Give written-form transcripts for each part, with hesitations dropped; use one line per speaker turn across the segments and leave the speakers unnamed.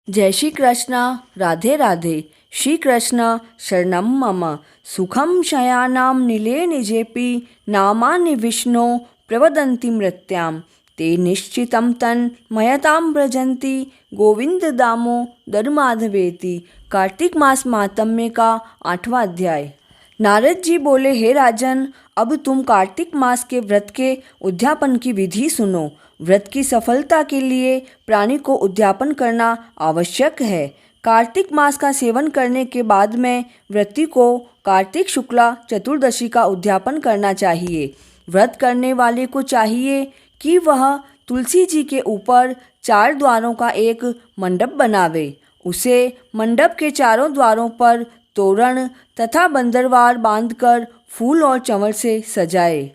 जय श्री कृष्ण। राधे राधे। श्री कृष्ण शरणम मम। सुखम शयानाम नीले निजेपि नामानि विष्णो प्रवदन्ति मृत्याम ते निश्चितं तन मयताम व्रजन्ति गोविंद दामो दरमाधवेति। कार्तिक मास महात्म्य का 8वां अध्याय। नारद जी बोले, हे राजन, अब तुम कार्तिक मास के व्रत के उद्यापन की विधि सुनो। व्रत की सफलता के लिए प्राणी को उद्यापन करना आवश्यक है। कार्तिक मास का सेवन करने के बाद में व्रती को कार्तिक शुक्ला चतुर्दशी का उद्यापन करना चाहिए। व्रत करने वाले को चाहिए कि वह तुलसी जी के ऊपर 4 द्वारों का एक मंडप बनावे। उसे मंडप के चारों द्वारों पर तोरण तथा बंदरवार बांधकर फूल और चंवर से सजाए।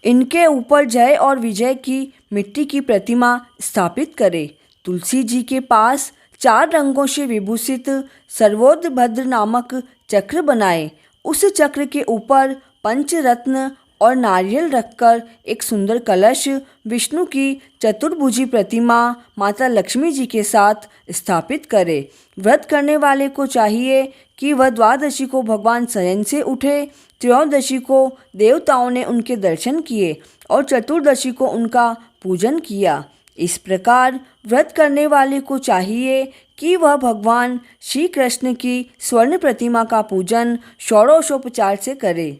इनके ऊपर जय और विजय की मिट्टी की प्रतिमा स्थापित करे। तुलसी जी के पास 4 रंगों से विभूषित सर्वोदभद्र नामक चक्र बनाए। उस चक्र के ऊपर पंचरत्न और नारियल रखकर एक सुंदर कलश विष्णु की चतुर्भुजी प्रतिमा माता लक्ष्मी जी के साथ स्थापित करे। व्रत करने वाले को चाहिए कि वह द्वादशी को भगवान शयन से उठे, त्रयोदशी को देवताओं ने उनके दर्शन किए और चतुर्दशी को उनका पूजन किया। इस प्रकार व्रत करने वाले को चाहिए कि वह भगवान श्री कृष्ण की स्वर्ण प्रतिमा का पूजन षोडशोपचार से करे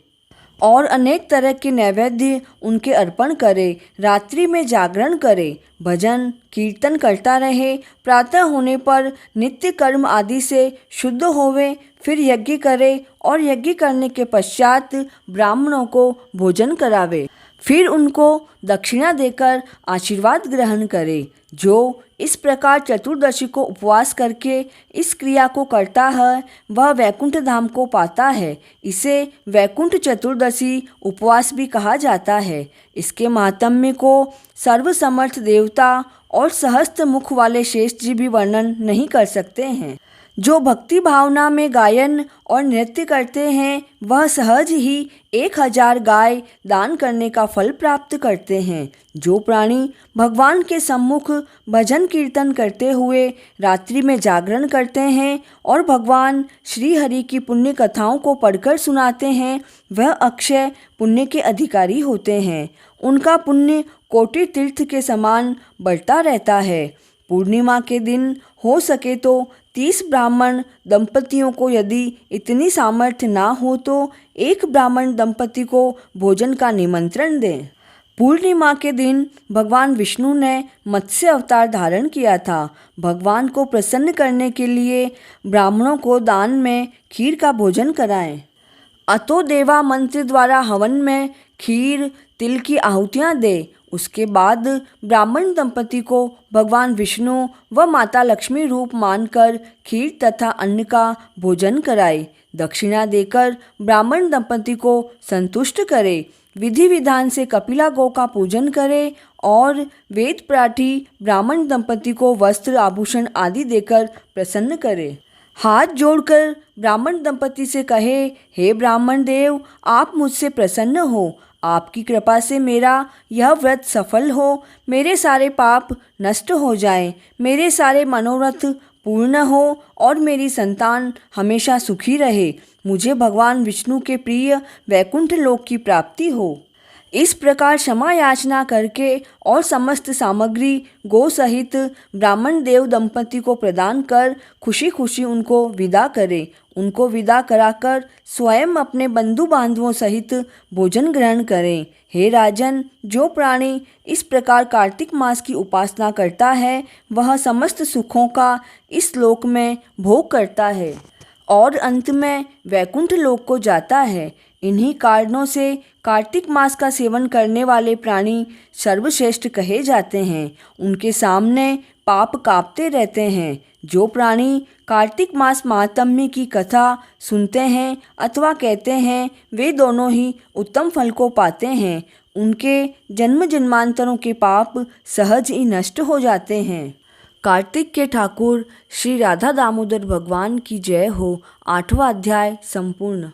और अनेक तरह के नैवेद्य उनके अर्पण करे। रात्रि में जागरण करे, भजन कीर्तन करता रहे। प्रातः होने पर नित्य कर्म आदि से शुद्ध होवे, फिर यज्ञ करे और यज्ञ करने के पश्चात ब्राह्मणों को भोजन करावे, फिर उनको दक्षिणा देकर आशीर्वाद ग्रहण करे। जो इस प्रकार चतुर्दशी को उपवास करके इस क्रिया को करता है वह वैकुंठ धाम को पाता है। इसे वैकुंठ चतुर्दशी उपवास भी कहा जाता है। इसके महात्म्य को सर्वसमर्थ देवता और सहस्त्र मुख वाले शेष जी भी वर्णन नहीं कर सकते हैं। जो भक्ति भावना में गायन और नृत्य करते हैं वह सहज ही 1000 गाय दान करने का फल प्राप्त करते हैं। जो प्राणी भगवान के सम्मुख भजन कीर्तन करते हुए रात्रि में जागरण करते हैं और भगवान श्री हरि की पुण्य कथाओं को पढ़कर सुनाते हैं वह अक्षय पुण्य के अधिकारी होते हैं। उनका पुण्य कोटि तीर्थ के समान बढ़ता रहता है। पूर्णिमा के दिन हो सके तो 30 ब्राह्मण दंपतियों को, यदि इतनी सामर्थ्य ना हो तो एक ब्राह्मण दंपति को भोजन का निमंत्रण दें। पूर्णिमा के दिन भगवान विष्णु ने मत्स्य अवतार धारण किया था। भगवान को प्रसन्न करने के लिए ब्राह्मणों को दान में खीर का भोजन कराएं। अतो देवा मंत्र द्वारा हवन में खीर तिल की आहुतियाँ दे। उसके बाद ब्राह्मण दंपति को भगवान विष्णु व माता लक्ष्मी रूप मानकर खीर तथा अन्न का भोजन कराए। दक्षिणा देकर ब्राह्मण दंपति को संतुष्ट करे। विधि विधान से कपिला गौ का पूजन करे और वेद पाठी ब्राह्मण दंपति को वस्त्र आभूषण आदि देकर प्रसन्न करे। हाथ जोड़कर ब्राह्मण दंपति से कहे, हे ब्राह्मण देव, आप मुझसे प्रसन्न हो। आपकी कृपा से मेरा यह व्रत सफल हो, मेरे सारे पाप नष्ट हो जाएं, मेरे सारे मनोरथ पूर्ण हो और मेरी संतान हमेशा सुखी रहे। मुझे भगवान विष्णु के प्रिय वैकुंठ लोक की प्राप्ति हो। इस प्रकार क्षमा याचना करके और समस्त सामग्री गो सहित ब्राह्मण देव दंपति को प्रदान कर खुशी खुशी उनको विदा करे। उनको विदा कराकर स्वयं अपने बंधु बांधवों सहित भोजन ग्रहण करें। हे राजन, जो प्राणी इस प्रकार कार्तिक मास की उपासना करता है वह समस्त सुखों का इस लोक में भोग करता है और अंत में वैकुंठ लोक को जाता है। इन्हीं कारणों से कार्तिक मास का सेवन करने वाले प्राणी सर्वश्रेष्ठ कहे जाते हैं। उनके सामने पाप कांपते रहते हैं। जो प्राणी कार्तिक मास महात्म्य की कथा सुनते हैं अथवा कहते हैं वे दोनों ही उत्तम फल को पाते हैं। उनके जन्म जन्मांतरों के पाप सहज ही नष्ट हो जाते हैं। कार्तिक के ठाकुर श्री राधा दामोदर भगवान की जय हो। 8वां अध्याय संपूर्ण।